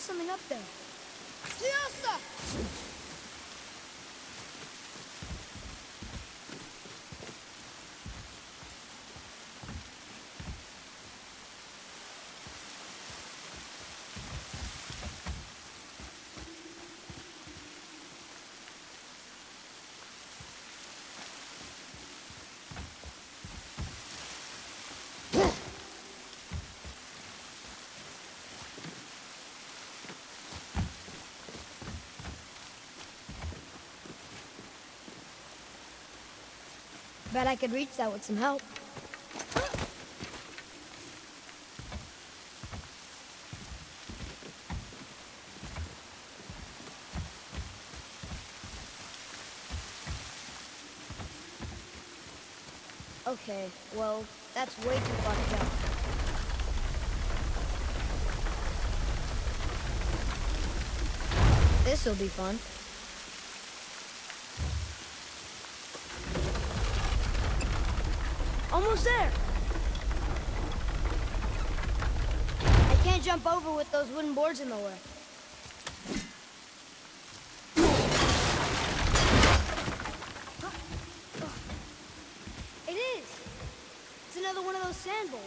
something up there. Diosa! Bet I could reach that with some help. Okay, well, that's way too far to jump. This'll be fun. Almost there! I can't jump over with those wooden boards in the way. It is! It's another one of those sand bowls.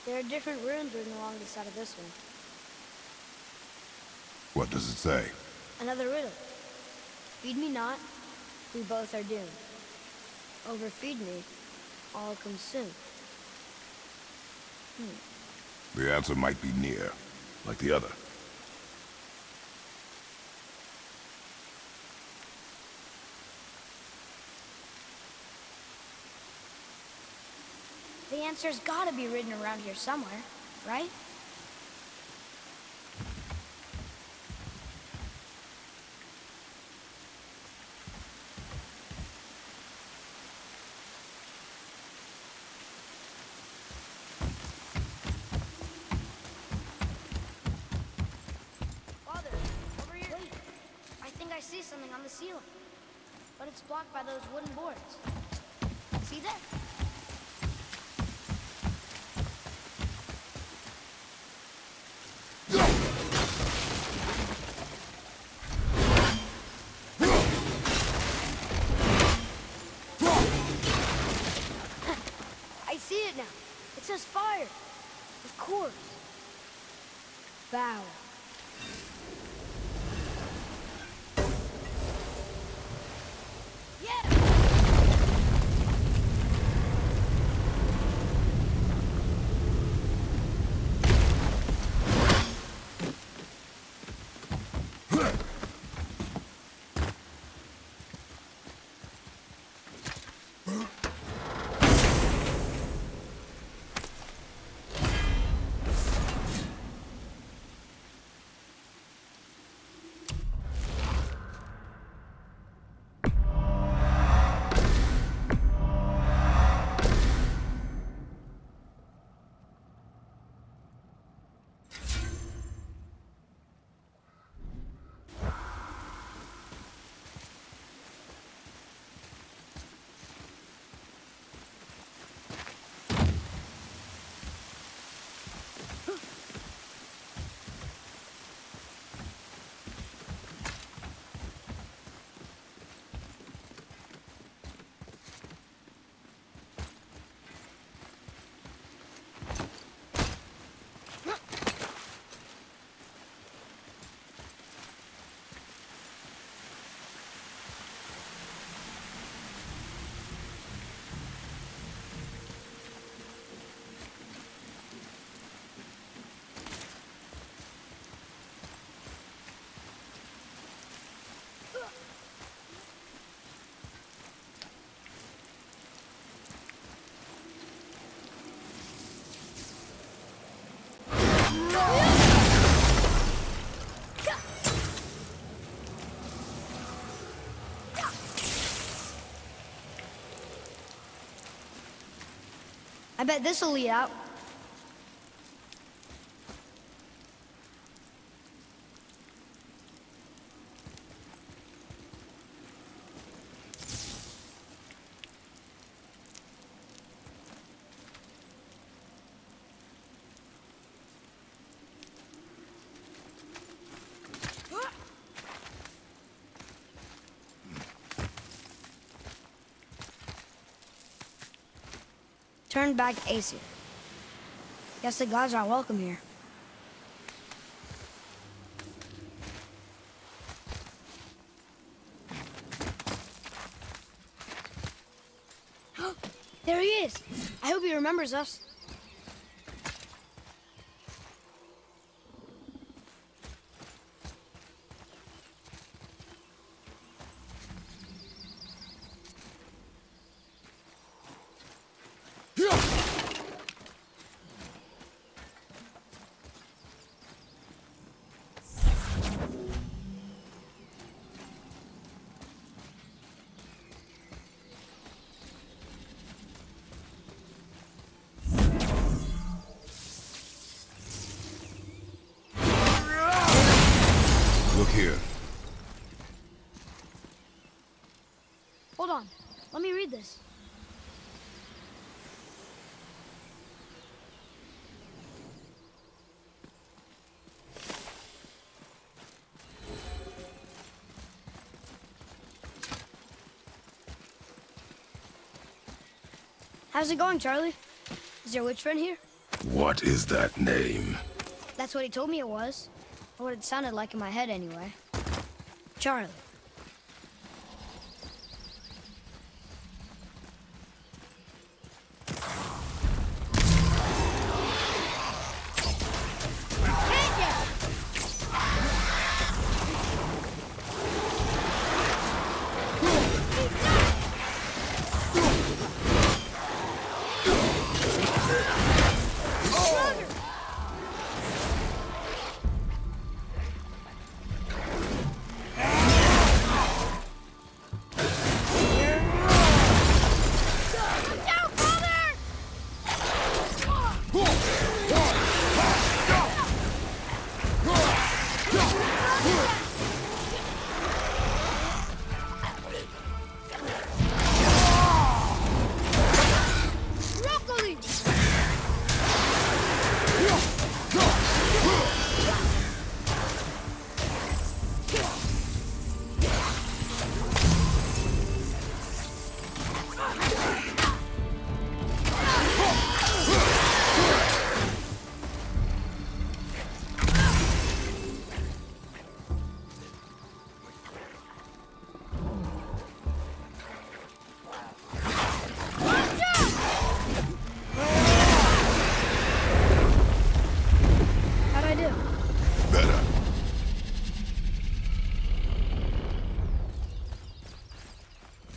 There are different runes written along the side of this one. What does it say? Another riddle. Feed me not, we both are doomed. Overfeed me, all consume. The answer might be near, like the other. The answer's gotta be written around here somewhere, right? Father, over here. Wait. I think I see something on the ceiling. But it's blocked by those wooden boards. See that? I see it now. It says fire. Of course. Bow. Yeah! I bet this'll lead out. returned back to Aesir. Guess the gods aren't welcome here. There he is! I hope he remembers us. Look here. Hold on. Let me read this. How's it going, Charlie? Is your witch friend here? What is that name? That's what he told me it was. Or what it sounded like in my head, anyway. Charlie.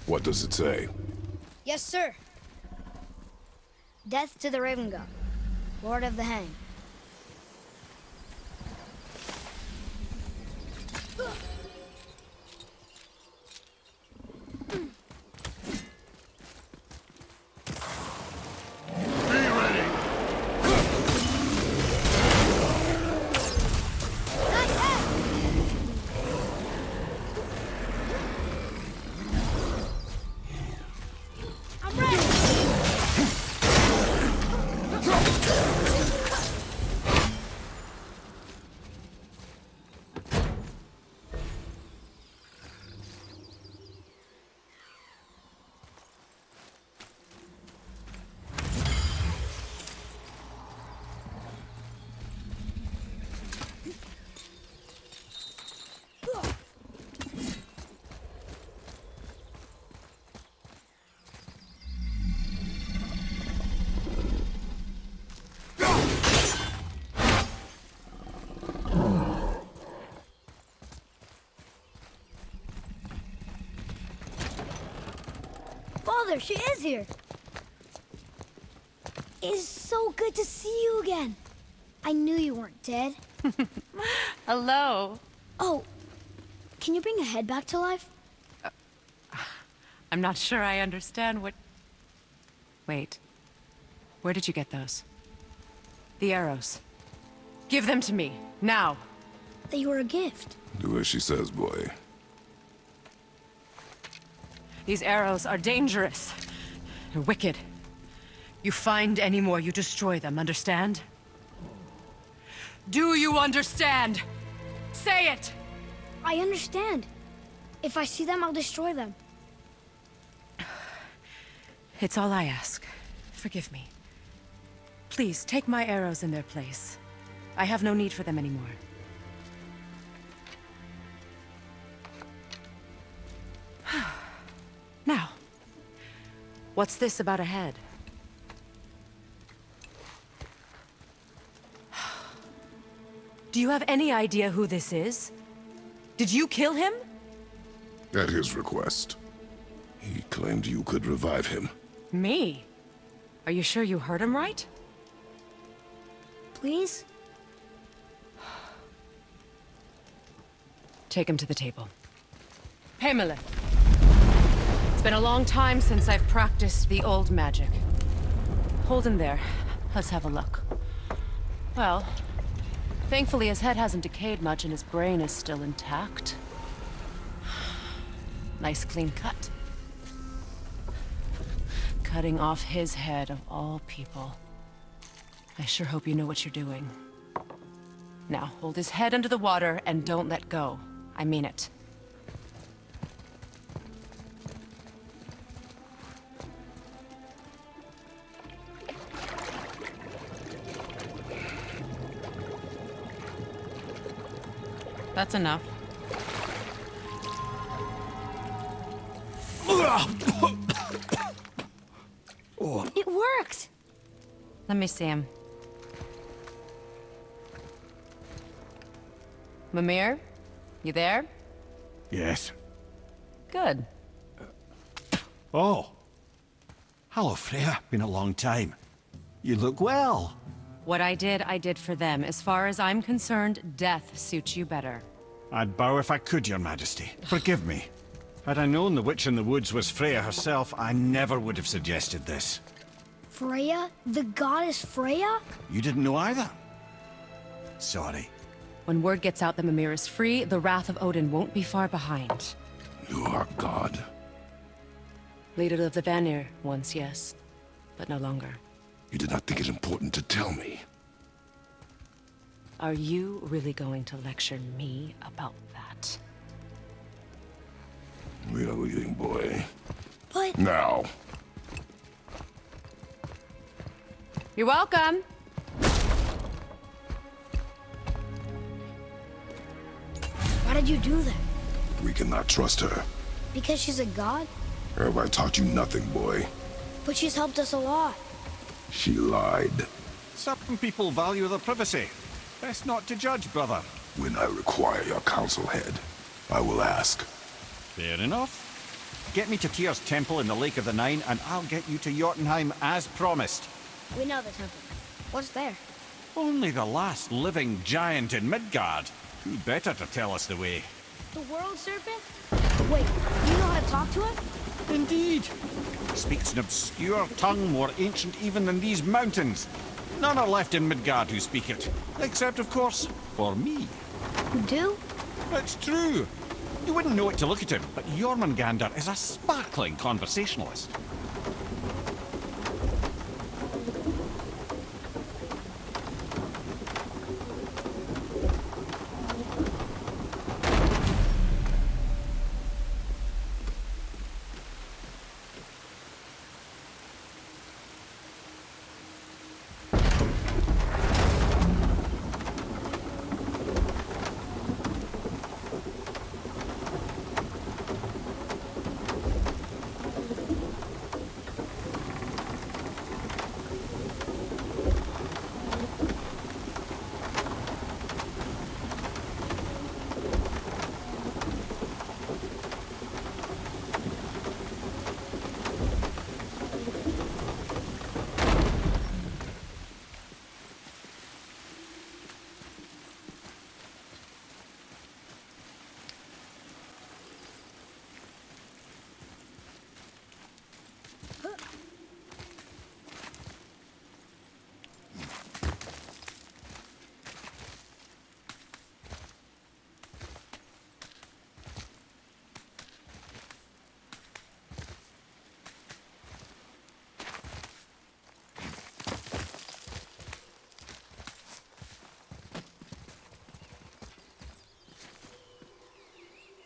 What does it say? Yes, sir. Death to the Raven God, Lord of the Hang. Father, she is here. It is so good to see you again. I knew you weren't dead. Hello. Oh, can you bring a head back to life? I'm not sure I understand what... Wait. Where did you get those? The arrows. Give them to me, now. They were a gift. Do as she says, boy. These arrows are dangerous. They're wicked. You find any more, you destroy them, understand? Do you understand? Say it! I understand. If I see them, I'll destroy them. It's all I ask. Forgive me. Please, take my arrows in their place. I have no need for them anymore. Now, what's this about a head? Do you have any idea who this is? Did you kill him? At his request. He claimed you could revive him. Me? Are you sure you heard him right? Please? Take him to the table. Pamela. It's been a long time since I've practiced the old magic. Hold him there. Let's have a look. Well, thankfully his head hasn't decayed much and his brain is still intact. Nice clean cut. Cutting off his head of all people. I sure hope you know what you're doing. Now, hold his head under the water and don't let go. I mean it. That's enough. It worked! Let me see him. Mimir? You there? Yes. Good. Oh. Hello, Freya. Been a long time. You look well. What I did for them. As far as I'm concerned, death suits you better. I'd bow if I could, Your Majesty. Forgive me. Had I known the witch in the woods was Freya herself, I never would have suggested this. Freya? The goddess Freya? You didn't know either? Sorry. When word gets out that Mimir is free, the wrath of Odin won't be far behind. You are God. Leader of the Vanir, once, yes. But no longer. You did not think it important to tell me. Are you really going to lecture me about that? We are leaving, boy. But... Now. You're welcome! Why did you do that? We cannot trust her. Because she's a god? Have I taught you nothing, boy? But she's helped us a lot. She lied. Certain people value their privacy. Best not to judge, brother. When I require your council head, I will ask. Fair enough. Get me to Tyr's temple in the Lake of the Nine, and I'll get you to Jotunheim as promised. We know the temple. What's there? Only the last living giant in Midgard. Who better to tell us the way? The world serpent? Wait, you know how to talk to it? Indeed. Speaks an obscure tongue more ancient even than these mountains. None are left in Midgard who speak it. Except, of course, for me. You do? It's true. You wouldn't know it to look at him, but Jormungandr is a sparkling conversationalist.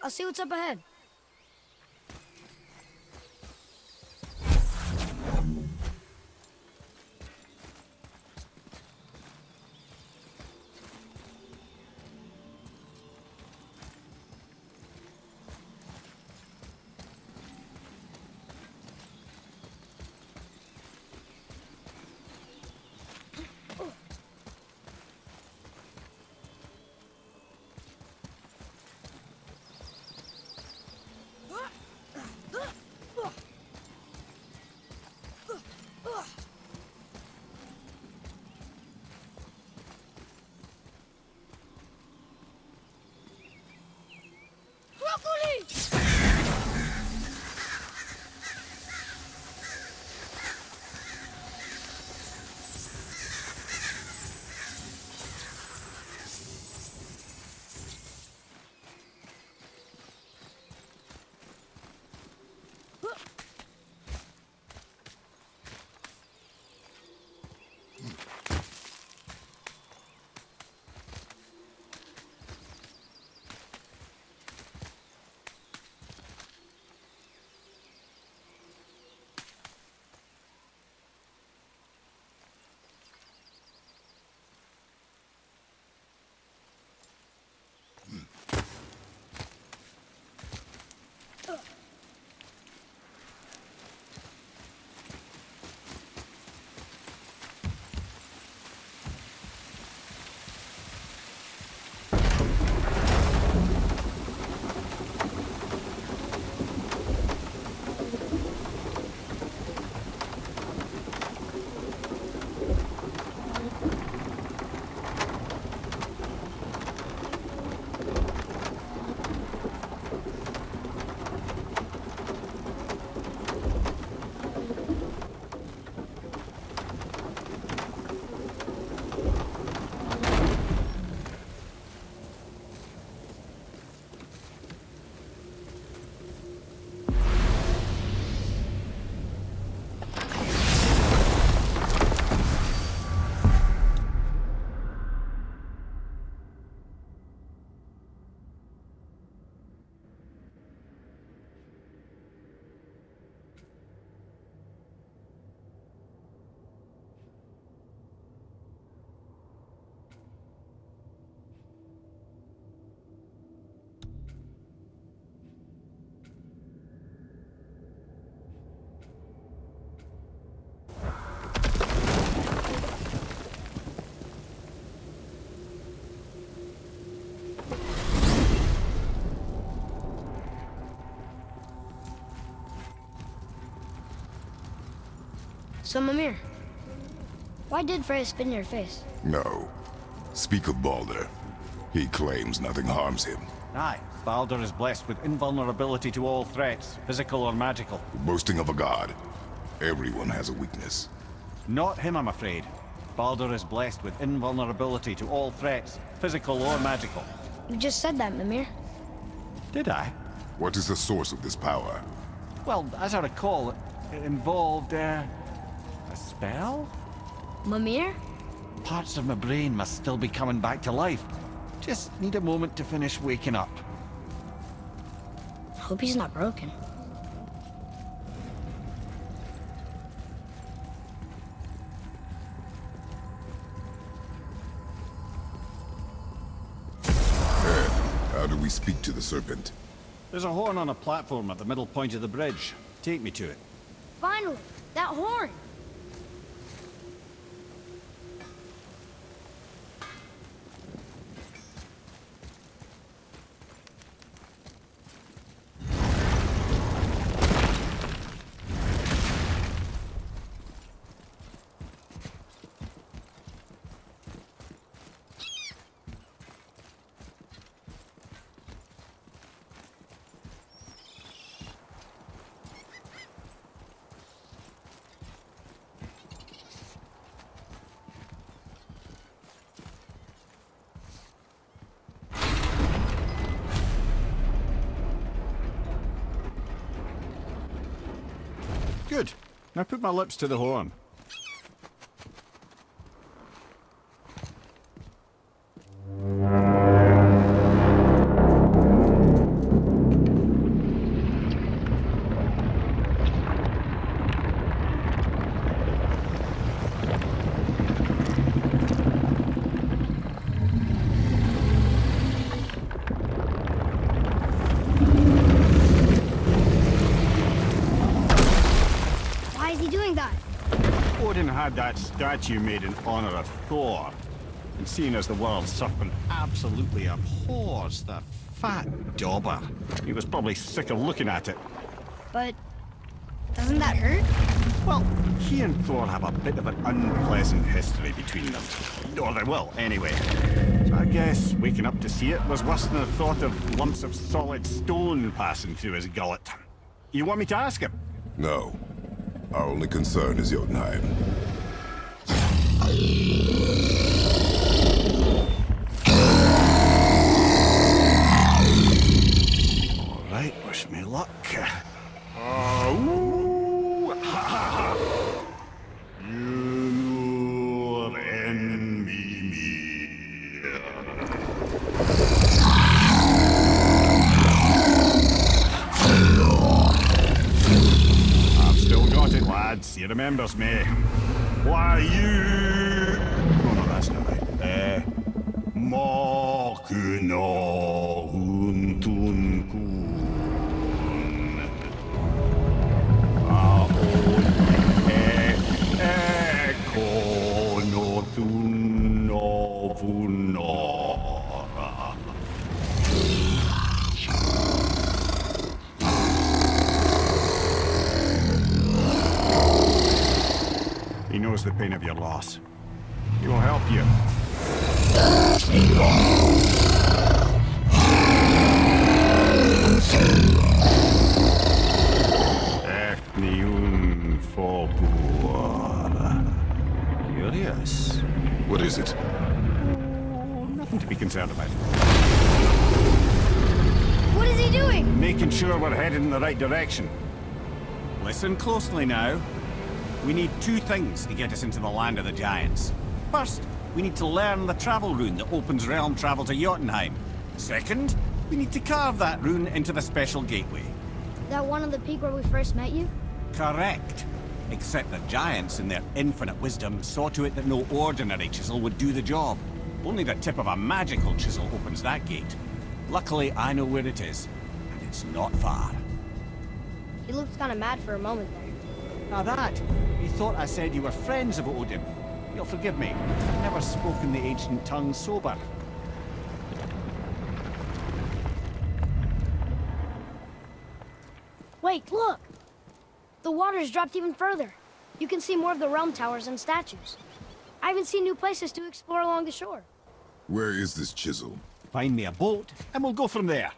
I'll see what's up ahead. So, Mimir, why did Freya spit in your face? No. Speak of Baldur. He claims nothing harms him. Aye, Baldur is blessed with invulnerability to all threats, physical or magical. Boasting of a god. Everyone has a weakness. Not him, I'm afraid. Baldur is blessed with invulnerability to all threats, physical or magical. You just said that, Mimir. Did I? What is the source of this power? Well, as I recall, it involved, a spell? Mimir? Parts of my brain must still be coming back to life. Just need a moment to finish waking up. Hope he's not broken. How do we speak to the serpent? There's a horn on a platform at the middle point of the bridge. Take me to it. Finally, that horn! Good. Now put my lips to the horn. Why is he doing that? Odin had that statue made in honor of Thor. And seeing as the world serpent absolutely abhors the fat dauber, he was probably sick of looking at it. But doesn't that hurt? Well, he and Thor have a bit of an unpleasant history between them. Or they will, anyway. So I guess waking up to see it was worse than the thought of lumps of solid stone passing through his gullet. You want me to ask him? No. Our only concern is Jotunheim. All right, wish me luck. You remembers me. Why you... Oh no, that's not right. Mokuno Huntun Kun. Aon Eko no Thun no Vunora. He knows the pain of your loss. He will help you. Efniun Fobuar. Curious. What is it? Oh, nothing to be concerned about. What is he doing? Making sure we're headed in the right direction. Listen closely now. We need two things to get us into the land of the giants. First, we need to learn the travel rune that opens realm travel to Jotunheim. Second, we need to carve that rune into the special gateway. That one on the peak where we first met you? Correct. Except the giants, in their infinite wisdom, saw to it that no ordinary chisel would do the job. Only the tip of a magical chisel opens that gate. Luckily, I know where it is, and it's not far. He looked kind of mad for a moment there. Now that, you thought I said you were friends of Odin. You'll forgive me. I've never spoken the ancient tongue sober. Wait, look! The water's dropped even further. You can see more of the realm towers and statues. I even see new places to explore along the shore. Where is this chisel? Find me a boat, and we'll go from there.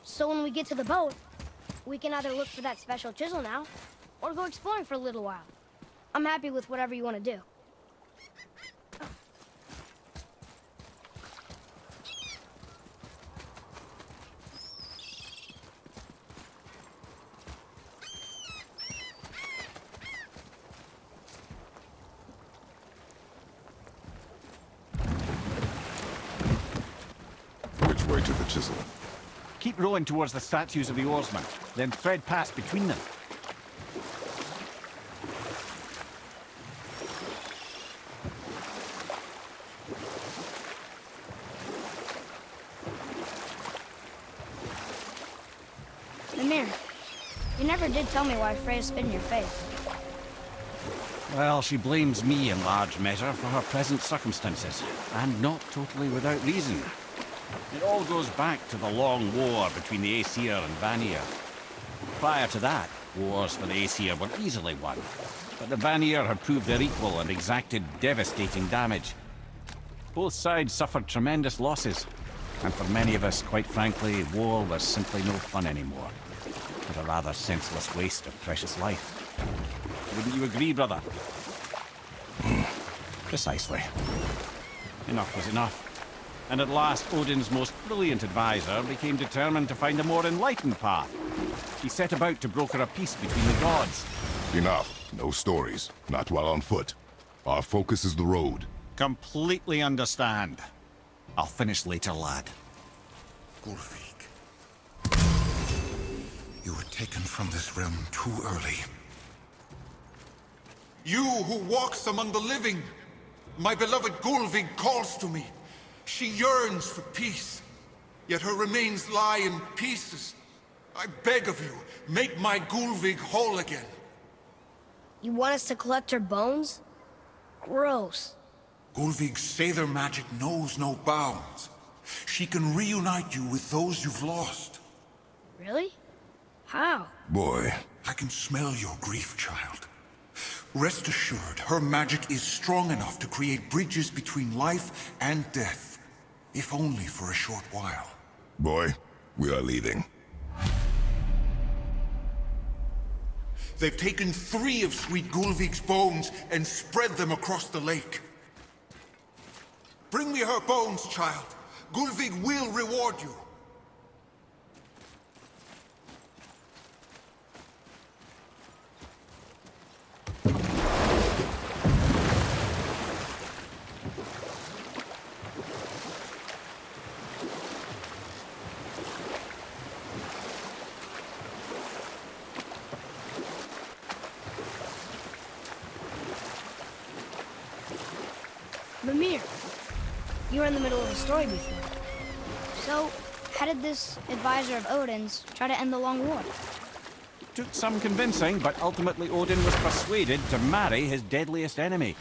So when we get to the boat, we can either look for that special chisel now, or go exploring for a little while. I'm happy with whatever you want to do. Which way to the chisel? Keep rowing towards the statues of the oarsmen, then thread past between them. Mimir, you never did tell me why Freya spit in your face. Well, she blames me in large measure for her present circumstances, and not totally without reason. It all goes back to the long war between the Aesir and Vanir. Prior to that, wars for the Aesir were easily won, but the Vanir had proved their equal and exacted devastating damage. Both sides suffered tremendous losses, and for many of us, quite frankly, war was simply no fun anymore, but a rather senseless waste of precious life. Wouldn't you agree, brother? Precisely. Enough was enough. And at last, Odin's most brilliant advisor became determined to find a more enlightened path. He set about to broker a peace between the gods. Enough. No stories. Not while on foot. Our focus is the road. Completely understand. I'll finish later, lad. Gulvik. You were taken from this realm too early. You who walks among the living! My beloved Gulvig calls to me. She yearns for peace, yet her remains lie in pieces. I beg of you, make my Gulvig whole again. You want us to collect her bones? Gross. Gulvig's Sather magic knows no bounds. She can reunite you with those you've lost. Really? How? Boy. I can smell your grief, child. Rest assured, her magic is strong enough to create bridges between life and death, if only for a short while. Boy, we are leaving. They've taken 3 of sweet Gulvig's bones and spread them across the lake. Bring me her bones, child. Gulvig will reward you. Mimir, you were in the middle of a story before. So, how did this advisor of Odin's try to end the long war? Took some convincing, but ultimately Odin was persuaded to marry his deadliest enemy,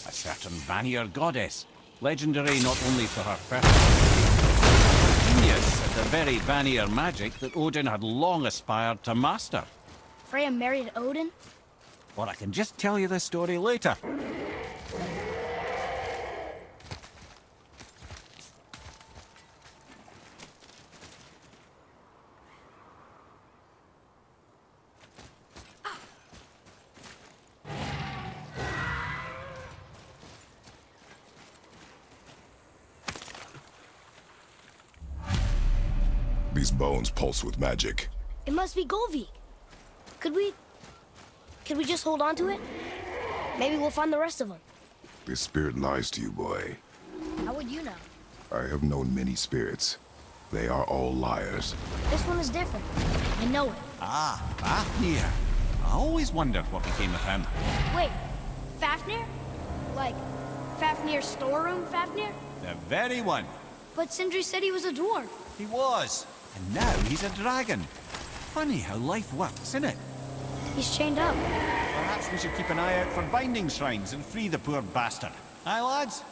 a certain Vanir goddess, legendary not only for her fertility, genius at the very Vanir magic that Odin had long aspired to master. Freya married Odin? Or I can just tell you the story later. These bones pulse with magic. It must be Golvig. Could we just hold on to it? Maybe we'll find the rest of them. This spirit lies to you, boy. How would you know? I have known many spirits. They are all liars. This one is different. I know it. Ah, Fafnir. I always wondered what became of him. Wait, Fafnir? Like, Fafnir's storeroom Fafnir? The very one. But Sindri said he was a dwarf. He was. And now he's a dragon. Funny how life works, isn't it? He's chained up. Perhaps we should keep an eye out for binding shrines and free the poor bastard. Aye, lads?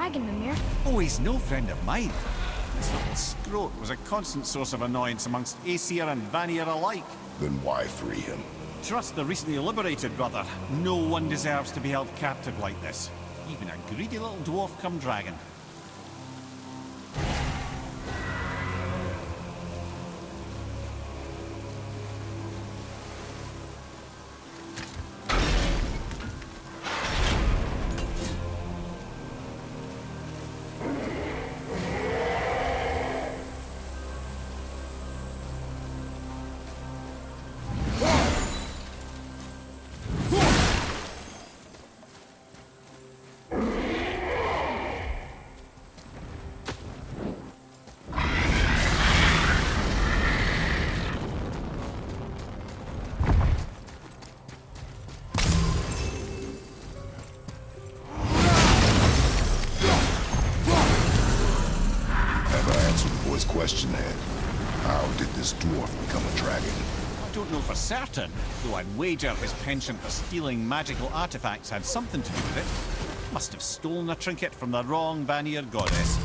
dragon, Mimir. Oh, he's no friend of mine. This little scrote was a constant source of annoyance amongst Aesir and Vanir alike. Then why free him? Trust the recently liberated, brother. No one deserves to be held captive like this. Even a greedy little dwarf come dragon. Question then, how did this dwarf become a dragon? I don't know for certain, though I'd wager his penchant for stealing magical artifacts had something to do with it. Must have stolen a trinket from the wrong Vanir goddess.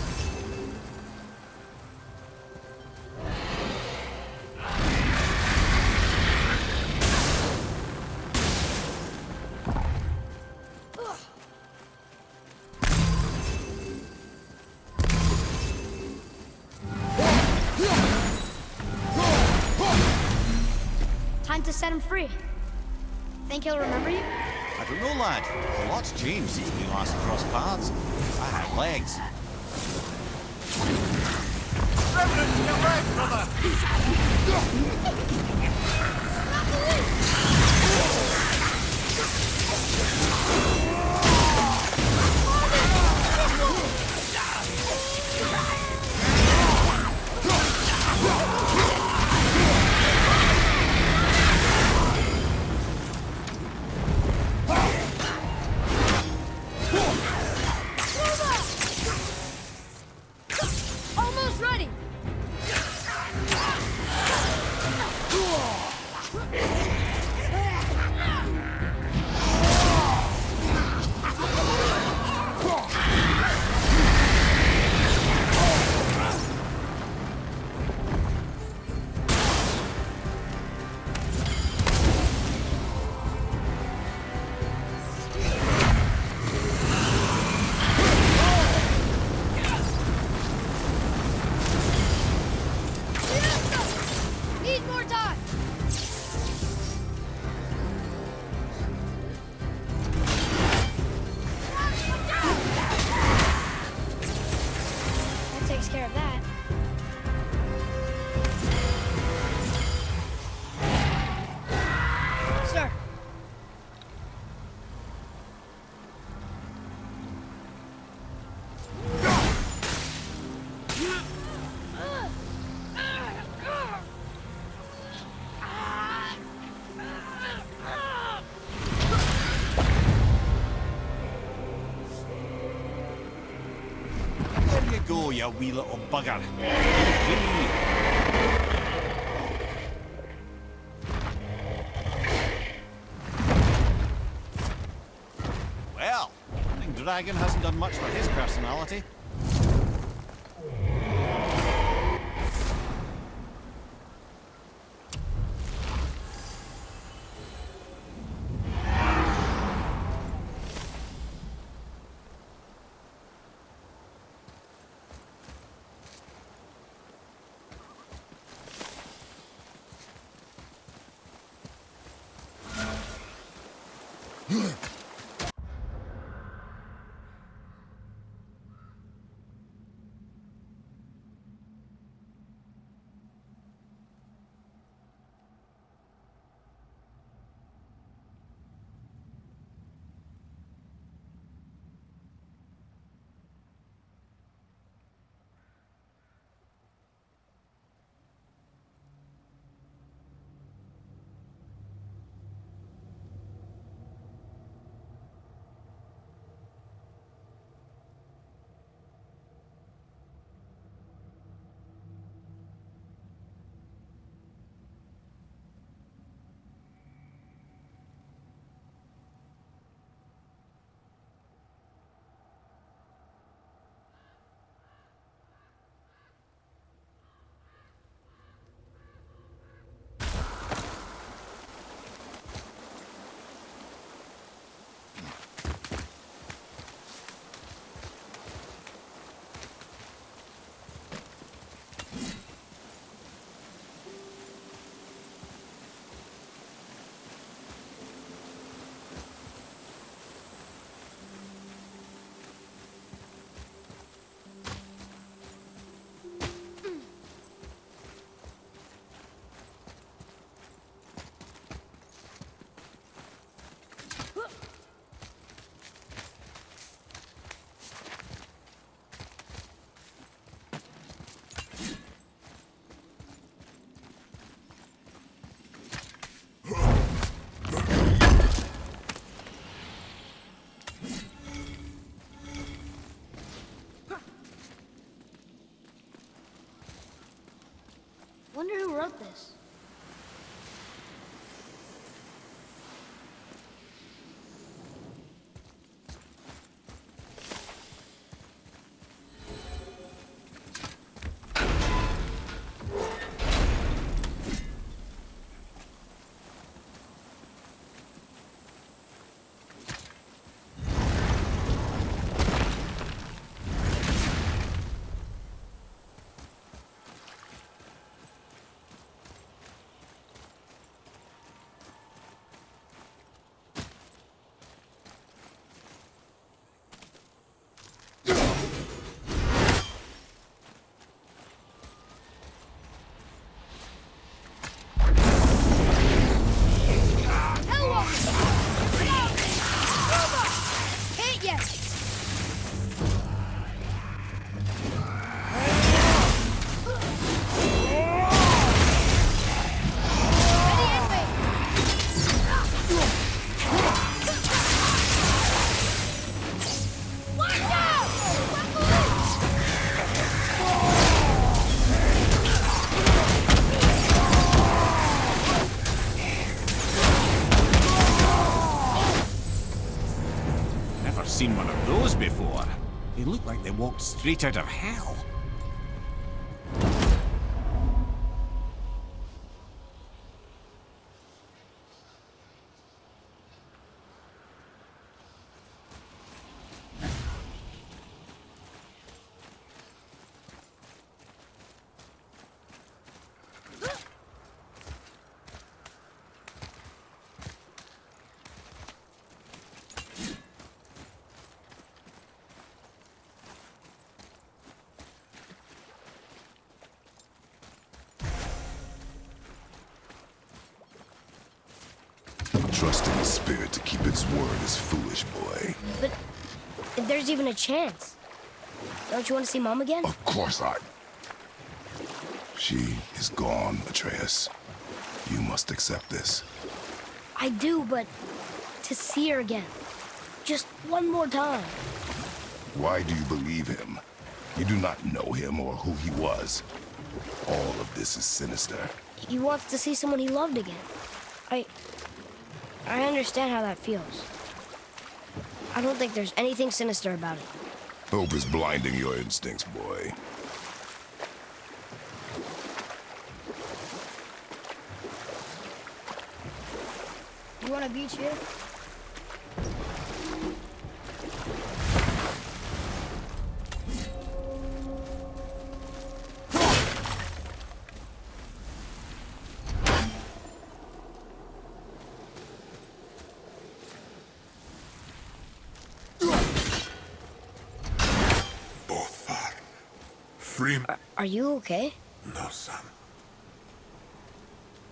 Time to set him free. Think he'll remember you? I don't know, lad. A lot's changed since we last crossed paths. I had legs. Reverend, you're right, brother! Almost ready! Need more time! That takes care of that. Sir. There you go, you wee little bugger. Free. Well, I think Dragon hasn't done much for his personality. seen one of those before. They look like they walked straight out of hell. Trusting the spirit to keep its word is foolish, boy. But if there's even a chance, don't you want to see Mom again? Of course not. She is gone, Atreus. You must accept this. I do, but to see her again, just one more time. Why do you believe him? You do not know him or who he was. All of this is sinister. He wants to see someone he loved again. I understand how that feels. I don't think there's anything sinister about it. Hope is blinding your instincts, boy. You want a beach here? Free. Are you okay? No, son.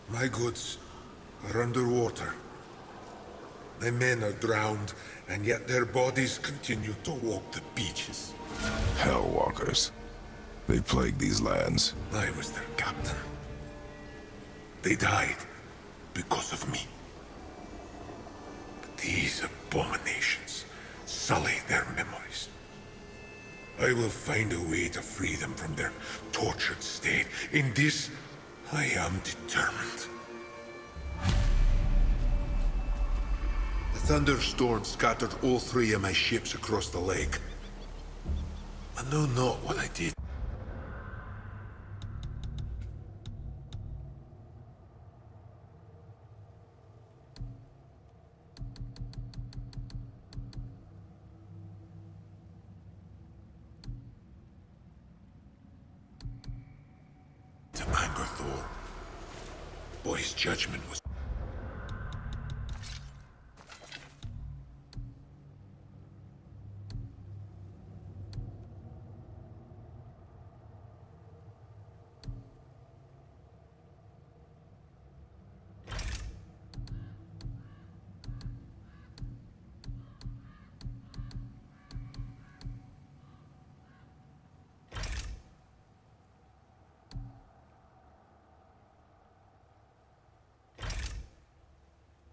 My goods are underwater. My men are drowned, and yet their bodies continue to walk the beaches. Hellwalkers. They plague these lands. I was their captain. They died because of me. But these abominations sully their memories. I will find a way to free them from their tortured state. In this, I am determined. The thunderstorm scattered all 3 of my ships across the lake. I know not what I did. To anger Thor. Boy's judgment was...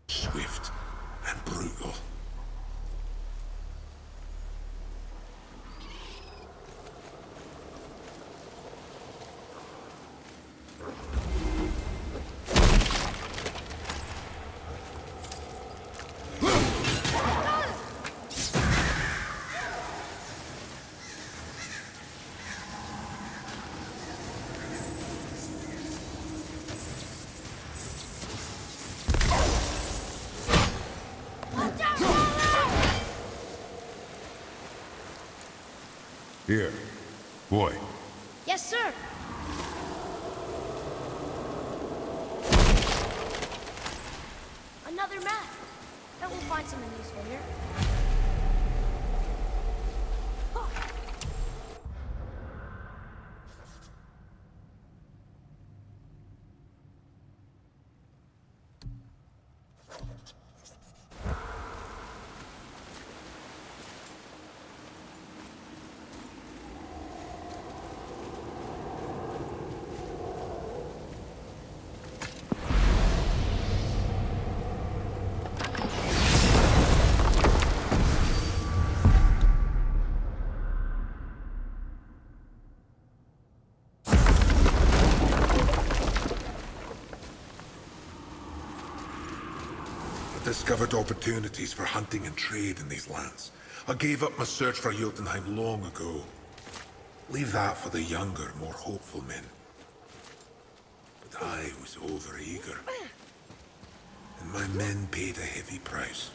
swift and brutal. Here. Boy. Yes, sir. Another map. Bet we'll find something useful here. Discovered opportunities for hunting and trade in these lands. I gave up my search for Jotunheim long ago. Leave that for the younger, more hopeful men. But I was overeager. And my men paid a heavy price.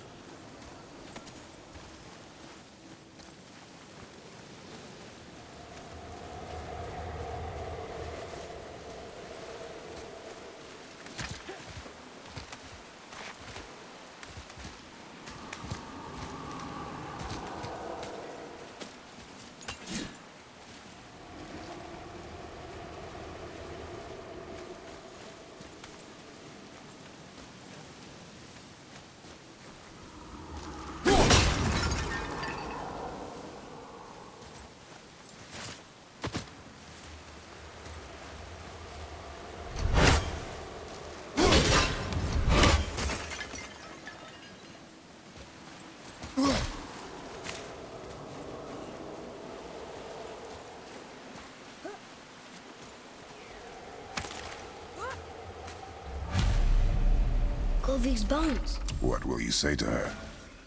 Golvik's bones. What will you say to her?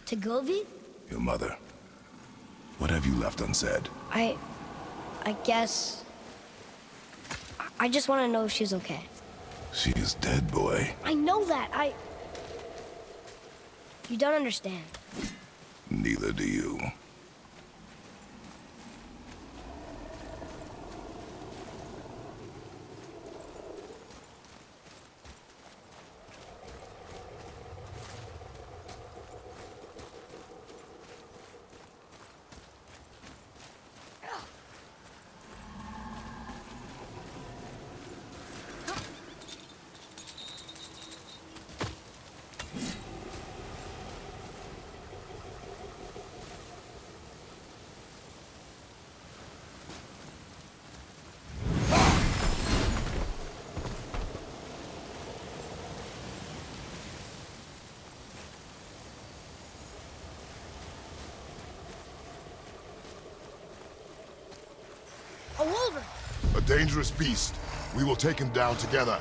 To Golvik? Your mother. What have you left unsaid? I guess... I just want to know if she's okay. She is dead, boy. I know that. You don't understand. Neither do you. A wolverine! A dangerous beast. We will take him down together.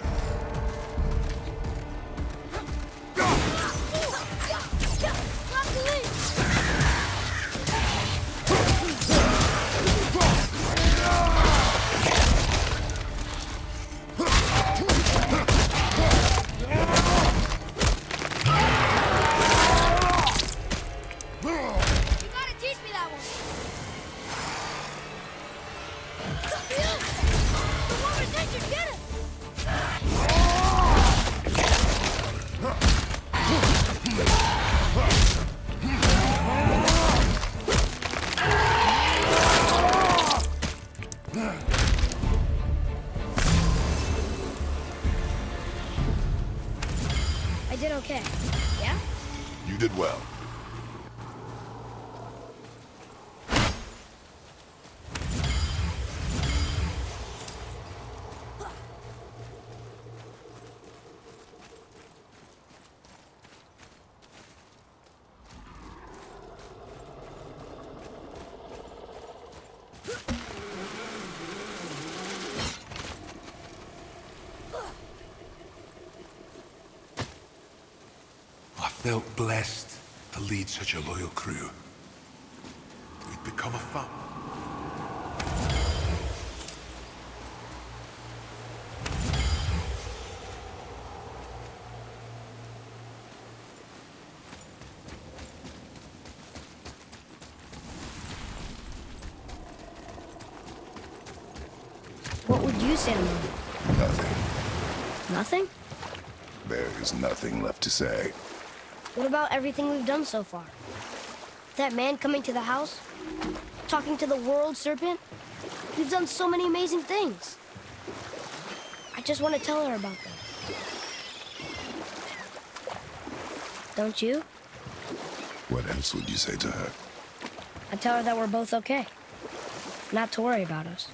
I did okay. Yeah? You did well. I felt blessed to lead such a loyal crew. We'd become a family. What would you say to Mom? Nothing. Nothing? There is nothing left to say. What about everything we've done so far? That man coming to the house? Talking to the world serpent? We've done so many amazing things. I just want to tell her about them. Don't you? What else would you say to her? I'd tell her that we're both okay. Not to worry about us.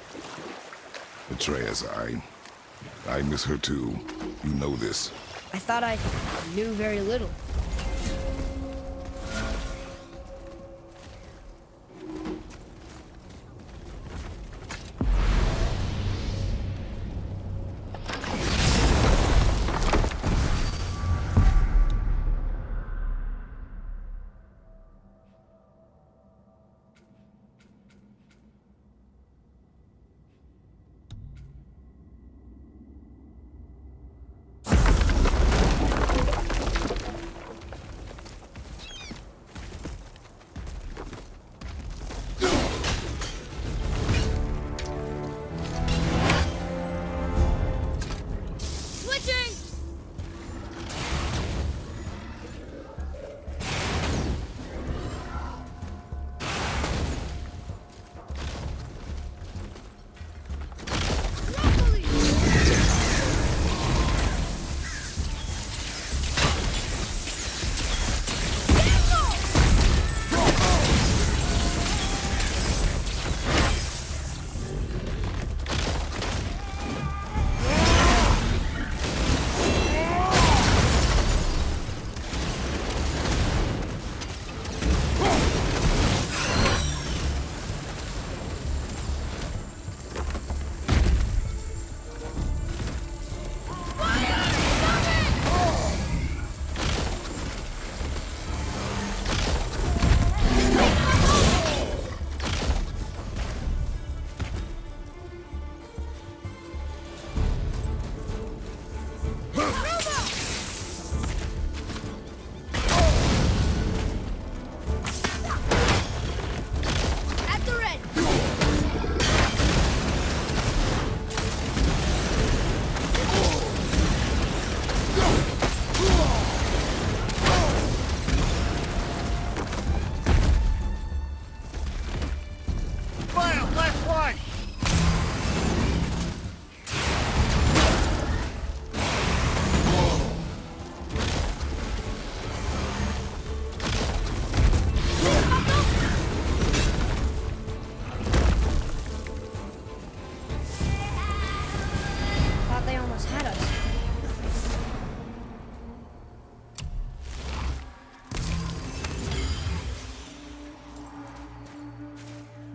Atreus, I miss her too. You know this. I thought I knew very little.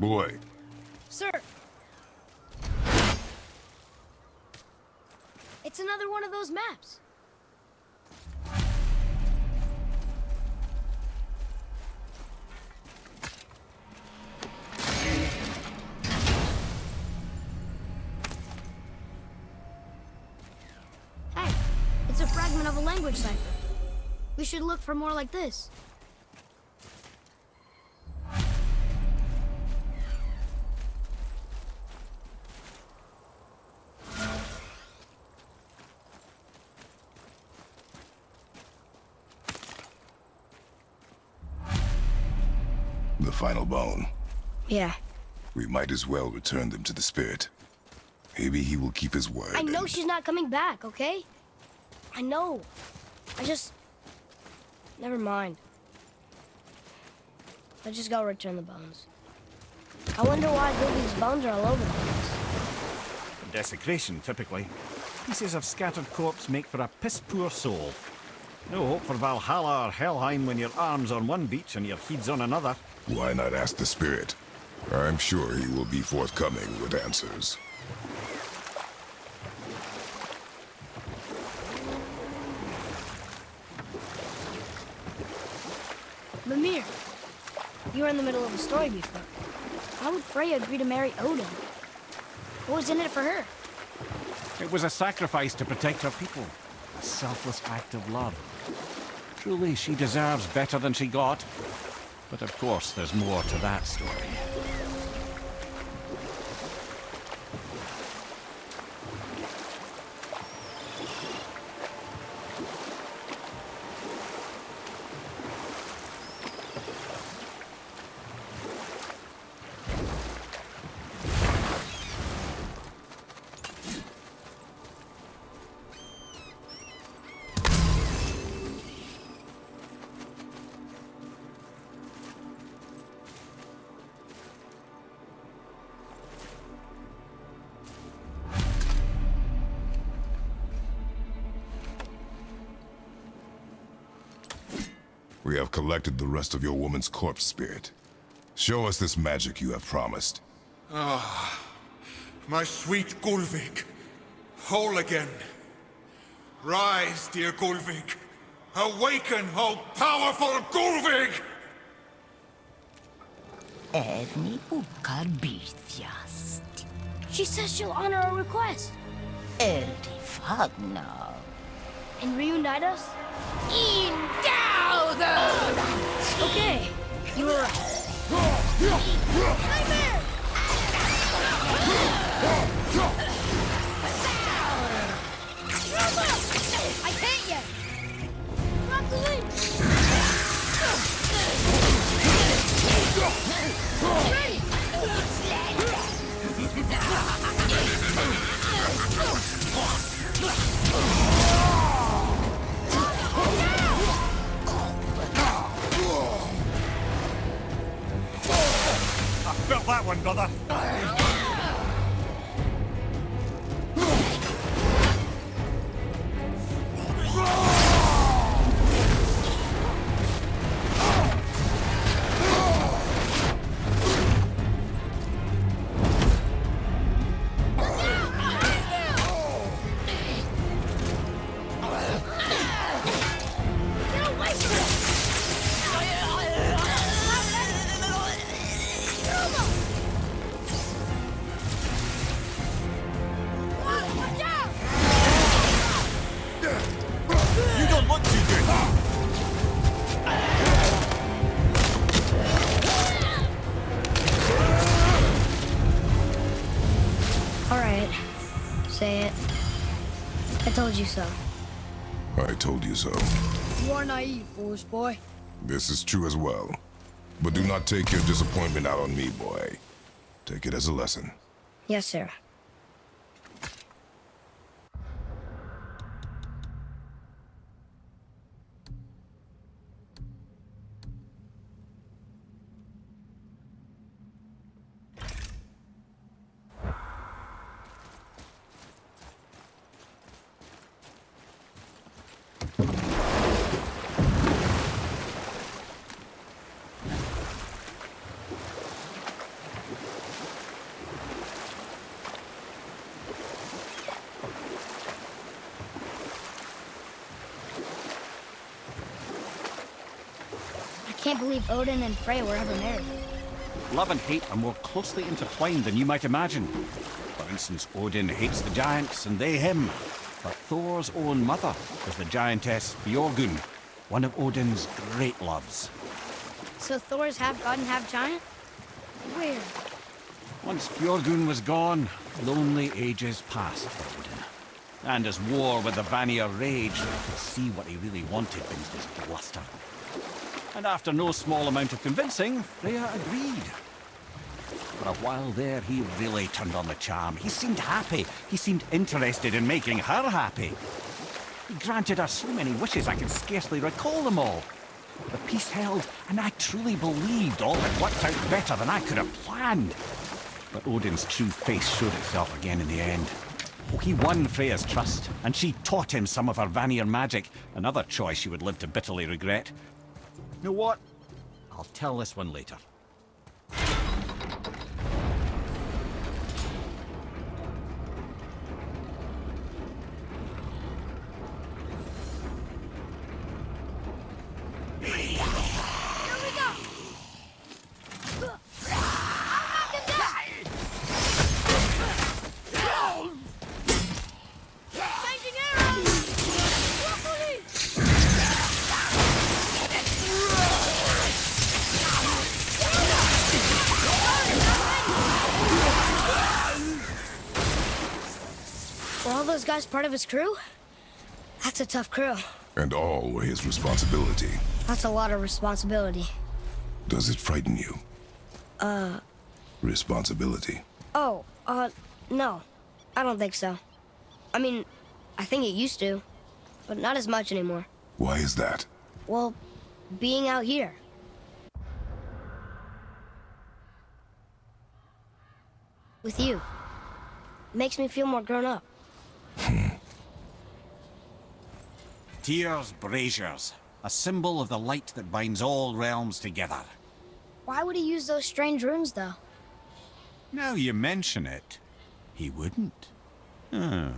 Boy, Sir! It's another one of those maps. Hey, it's a fragment of a language cipher. We should look for more like this. the final bone. Yeah. We might as well return them to the spirit. Maybe he will keep his word. I know and- she's not coming back, okay? I know. I just... Never mind. Let's just go return the bones. I wonder why Goofy's bones are all over the place. Desecration, typically. Pieces of scattered corpse make for a piss-poor soul. No hope for Valhalla or Helheim when your arm's on one beach and your head's on another. Why not ask the spirit? I'm sure he will be forthcoming with answers. Mimir, you were in the middle of a story before. Why would Freya agree to marry Odin? What was in it for her? It was a sacrifice to protect her people. A selfless act of love. Truly, she deserves better than she got. But of course, there's more to that story. We have collected the rest of your woman's corpse spirit. Show us this magic you have promised. My sweet Gulvig, whole again. Rise, dear Gulvig. Awaken, oh powerful Gulvig! Erni bukar bitjast. She says she'll honor our request Erdi fagnar. and reunite us? Indauder! Okay, you were right. Nightmare! I can't yet! Rock the link! Ready! Felt that one, brother. Get away from it! Watch out! You don't look too good. All right, say it. I told you so. I told you so. You are naive, foolish boy. This is true as well. But do not take your disappointment out on me, boy. Take it as a lesson. Yes, sir. can't believe Odin and Freya were ever married. Love and hate are more closely intertwined than you might imagine. For instance, Odin hates the giants and they him. But Thor's own mother was the giantess Björgund, one of Odin's great loves. So Thor's half god and half giant? Weird. Once Björgund was gone, lonely ages passed for Odin. And as war with the Vanir raged, to see what he really wanted beneath his bluster. And after no small amount of convincing, Freya agreed. For a while there, he really turned on the charm. He seemed happy. He seemed interested in making her happy. He granted her so many wishes I can scarcely recall them all. The peace held, and I truly believed all had worked out better than I could have planned. But Odin's true face showed itself again in the end. Oh, he won Freya's trust, and she taught him some of her Vanir magic, another choice she would live to bitterly regret. You know what? I'll tell this one later. Were all those guys part of his crew? That's a tough crew. And all were his responsibility. That's a lot of responsibility. Does it frighten you? Responsibility. Oh, no. I don't think so. I mean, I think it used to, but not as much anymore. Why is that? Well, being out here. With you. Makes me feel more grown up. Tyr's braziers, a symbol of the light that binds all realms together. Why would he use those strange runes, though? Now you mention it, he wouldn't. Huh.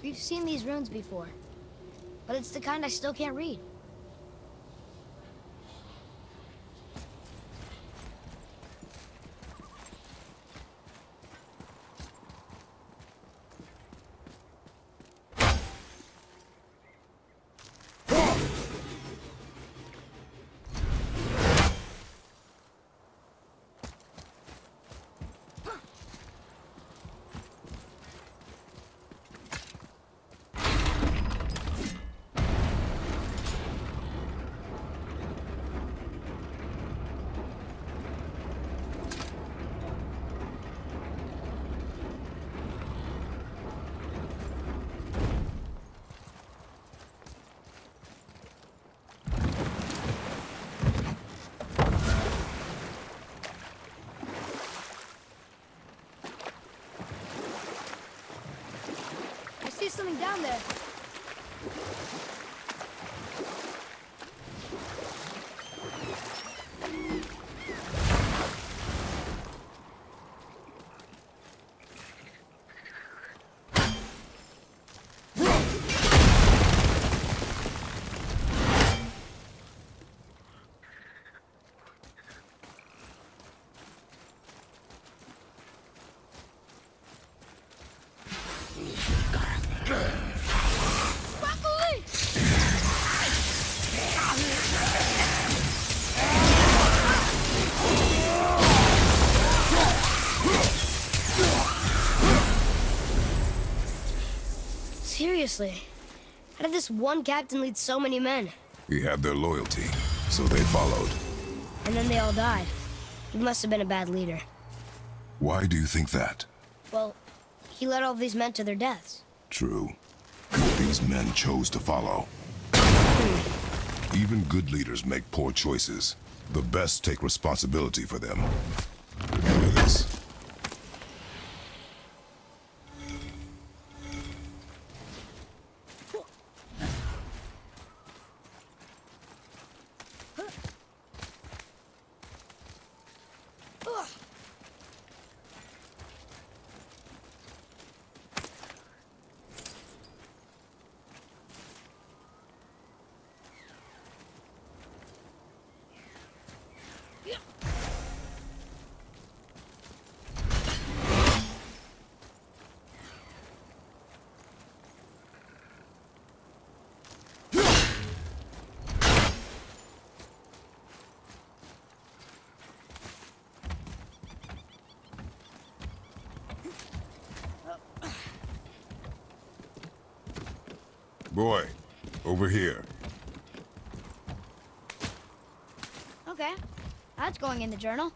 We've seen these runes before, but it's the kind I still can't read. I see something down there. Seriously, how did this one captain lead so many men? He had their loyalty, so they followed. And then they all died. He must have been a bad leader. Why do you think that? Well, he led all these men to their deaths. True. These men chose to follow. Even good leaders make poor choices. The best take responsibility for them. Remember this. Boy, over here. Okay. That's going in the journal.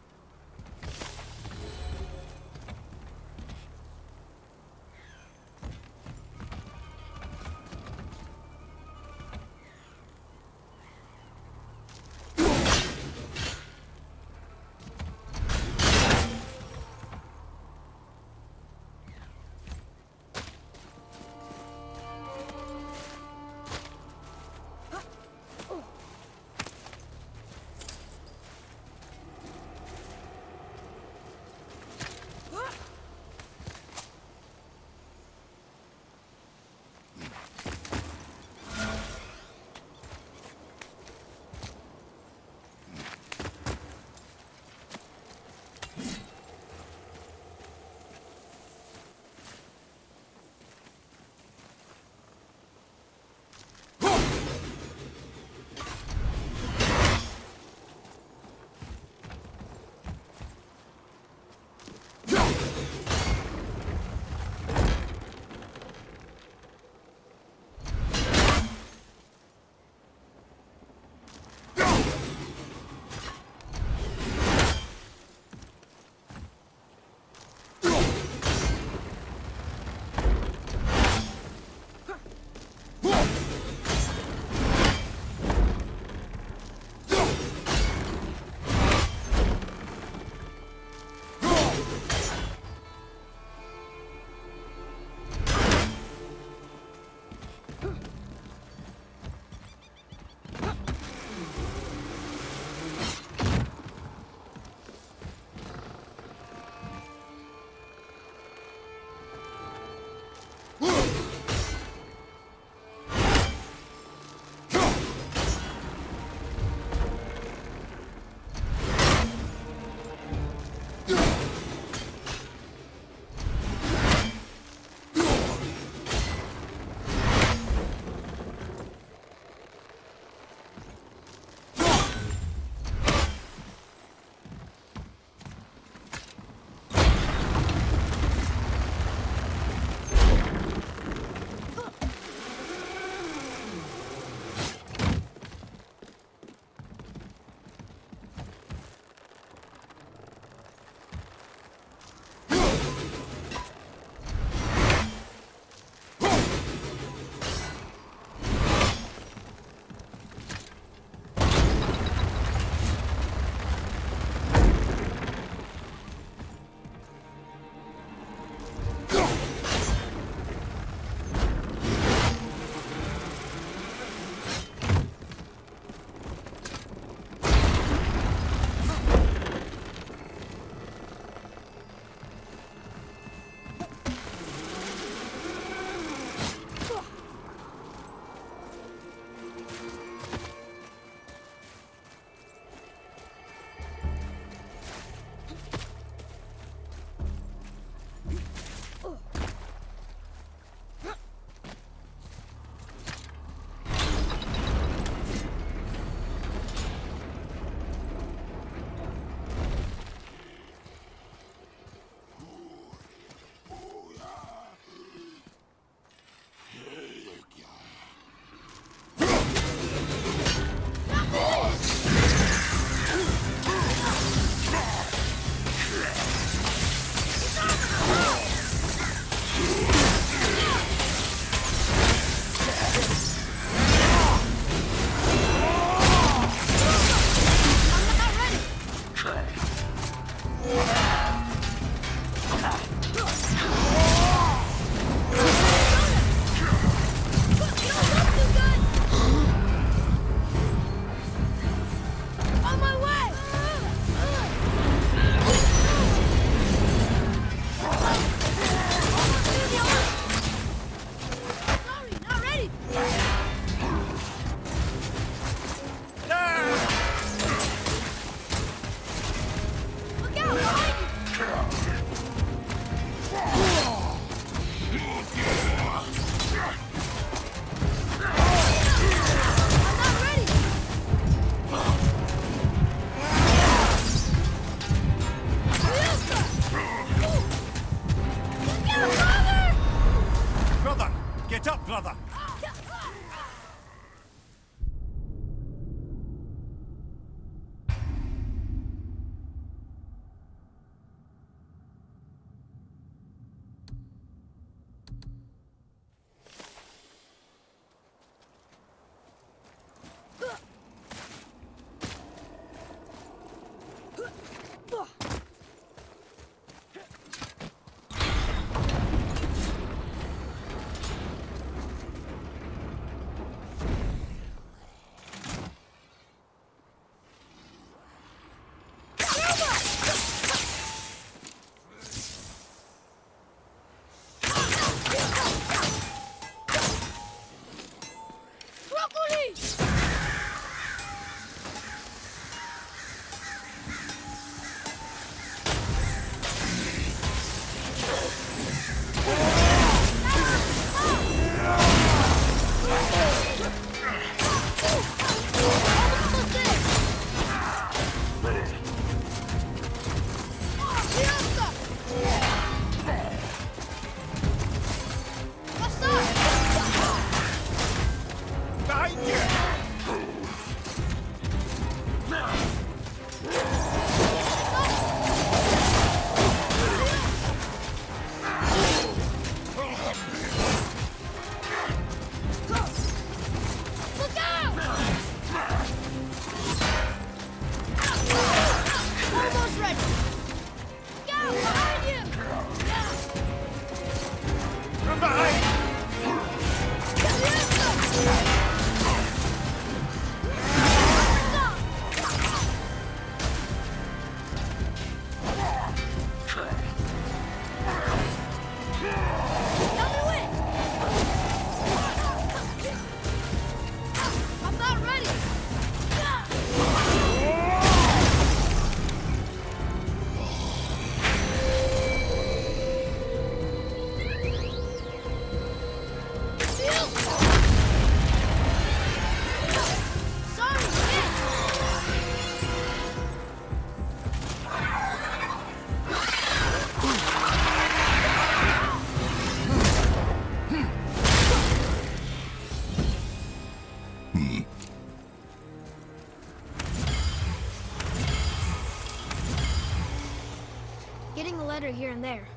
letter here and there,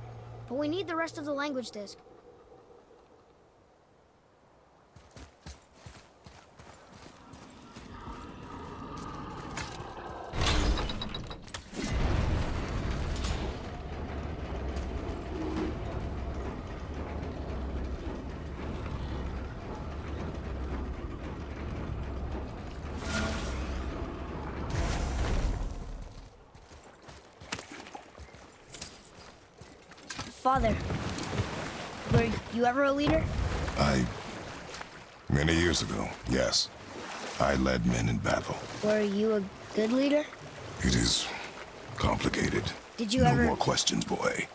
but we need the rest of the language disc. Father, were you ever a leader? Many years ago, yes. I led men in battle. Were you a good leader? It is complicated. Did you no ever... more questions, boy.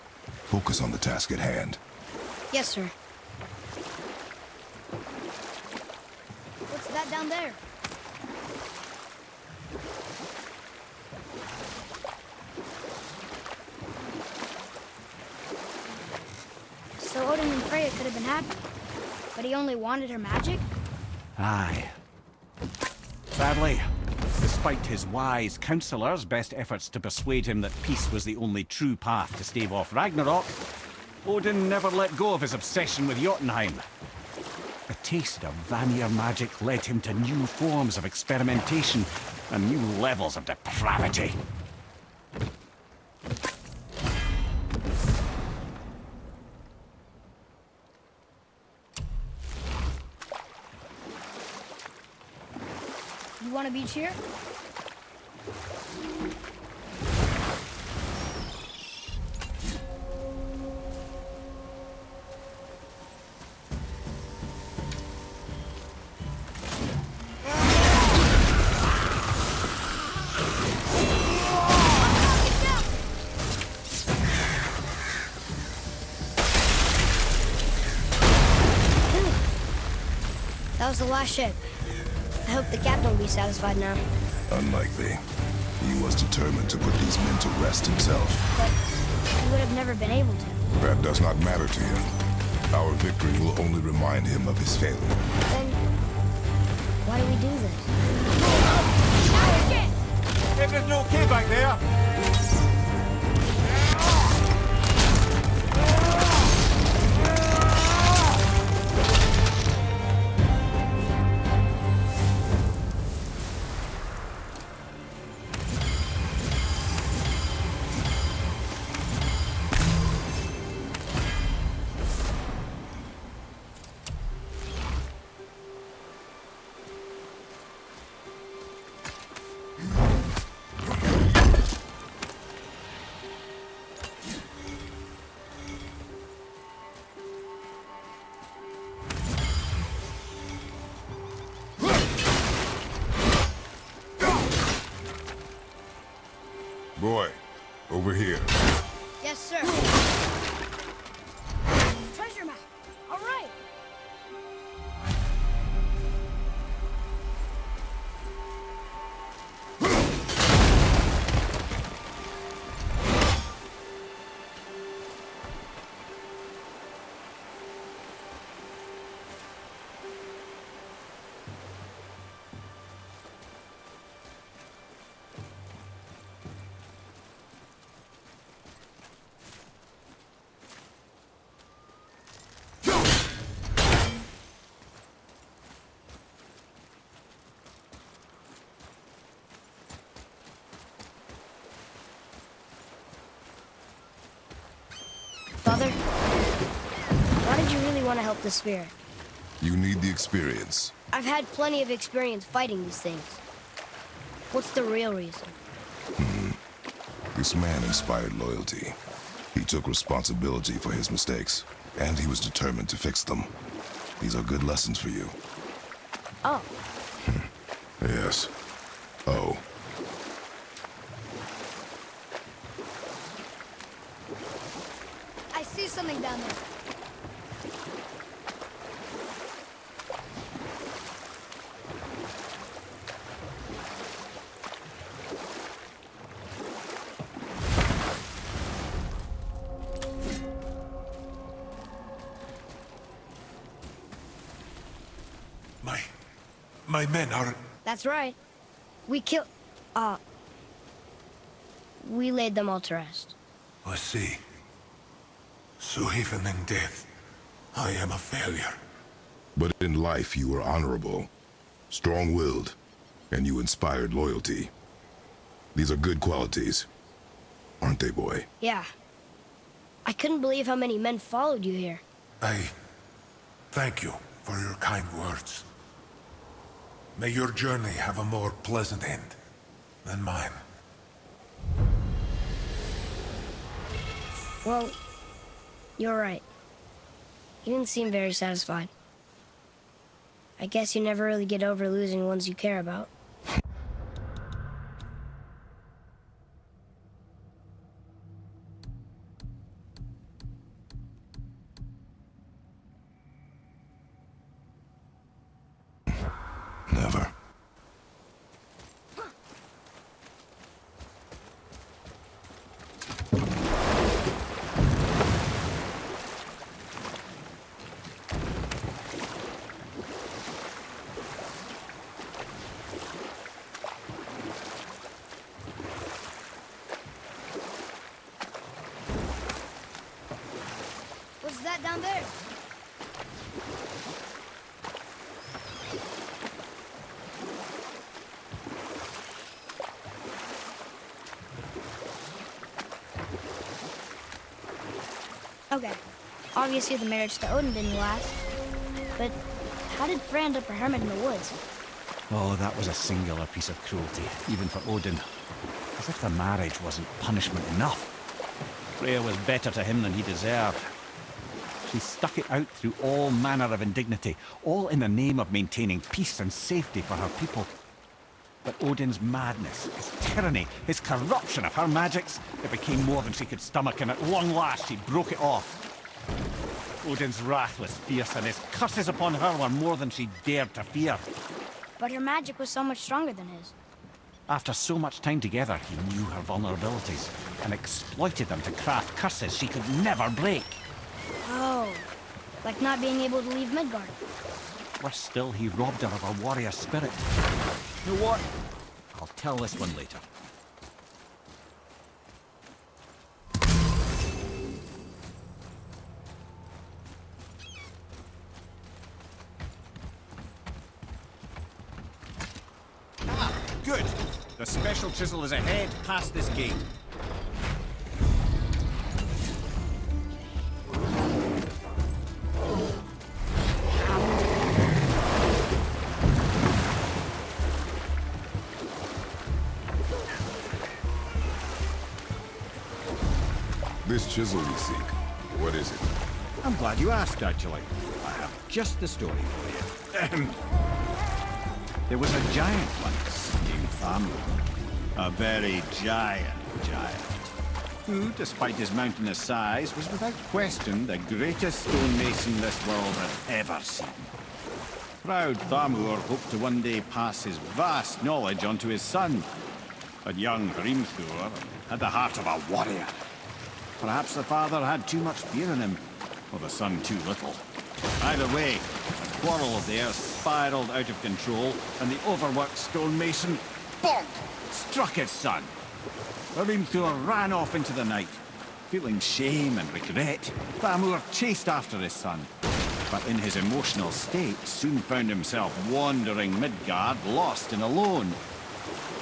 Focus on the task at hand. Yes, sir. What's that down there? So Odin and Freya could have been happy, but he only wanted her magic? Aye. Sadly, despite his wise counselors' best efforts to persuade him that peace was the only true path to stave off Ragnarok, Odin never let go of his obsession with Jotunheim. A taste of Vanir magic led him to new forms of experimentation and new levels of depravity. You want a beach here? That was the last ship. I hope the captain will be satisfied now. Unlikely. He was determined to put these men to rest himself. But he would have never been able to. That does not matter to him. Our victory will only remind him of his failure. Then, why do we do this? Everything okay back there? Boy, over here. Yes, sir. Treasure map. All right. Father, why did you really want to help the spirit? You need the experience. I've had plenty of experience fighting these things. What's the real reason? This man inspired loyalty. He took responsibility for his mistakes, and he was determined to fix them. These are good lessons for you. Oh, Yes. Oh. I see something down there. My men are... That's right. We killed... we laid them all to rest. I see. So even in death, I am a failure. But in life you were honorable, strong-willed, and you inspired loyalty. These are good qualities, aren't they, boy? Yeah. I couldn't believe how many men followed you here. I thank you for your kind words. May your journey have a more pleasant end than mine. Well, you're right. You didn't seem very satisfied. I guess you never really get over losing ones you care about. Never. What's that down there? Okay. Obviously the marriage to Odin didn't last. But how did Frey end up a hermit in the woods? Oh, that was a singular piece of cruelty, even for Odin. As if the marriage wasn't punishment enough. Freya was better to him than he deserved. She stuck it out through all manner of indignity, all in the name of maintaining peace and safety for her people. But Odin's madness, his tyranny, his corruption of her magics, it became more than she could stomach, and at long last she broke it off. Odin's wrath was fierce, and his curses upon her were more than she dared to fear. But her magic was so much stronger than his. After so much time together, he knew her vulnerabilities and exploited them to craft curses she could never break. Oh, like not being able to leave Midgard. Worse still, he robbed her of her warrior spirit. You know what? I'll tell this one later. Ah, good. The special chisel is ahead past this gate. This chisel we seek, what is it? I'm glad you asked, actually. I have just the story for you. There was a giant once named Thamur. A very giant, who, despite his mountainous size, was without question the greatest stonemason this world had ever seen. Proud Thamur hoped to one day pass his vast knowledge on to his son. But young Hrimthur had the heart of a warrior. Perhaps the father had too much fear in him, or the son too little. Either way, a quarrel of theirs spiraled out of control, and the overworked stonemason, bonk, struck his son. Hrimthur ran off into the night. Feeling shame and regret, Thamur chased after his son, but in his emotional state soon found himself wandering Midgard, lost and alone.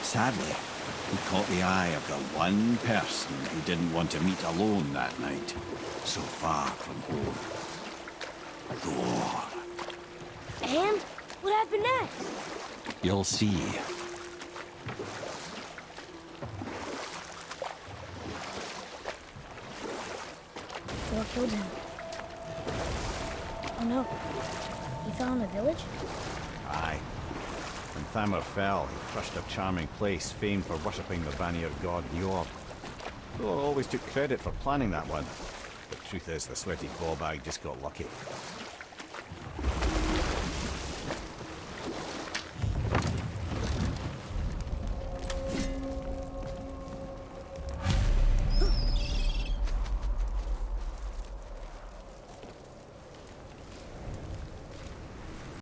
Sadly, he caught the eye of the one person who didn't want to meet alone that night, so far from home. Thor. And what happened next? You'll see. Thor killed him. Oh no. He fell in the village? Aye. When Thamur fell, he crushed a charming place famed for worshipping the Vanir god Njord. Thor always took credit for planning that one. The truth is, the sweaty clawbag just got lucky.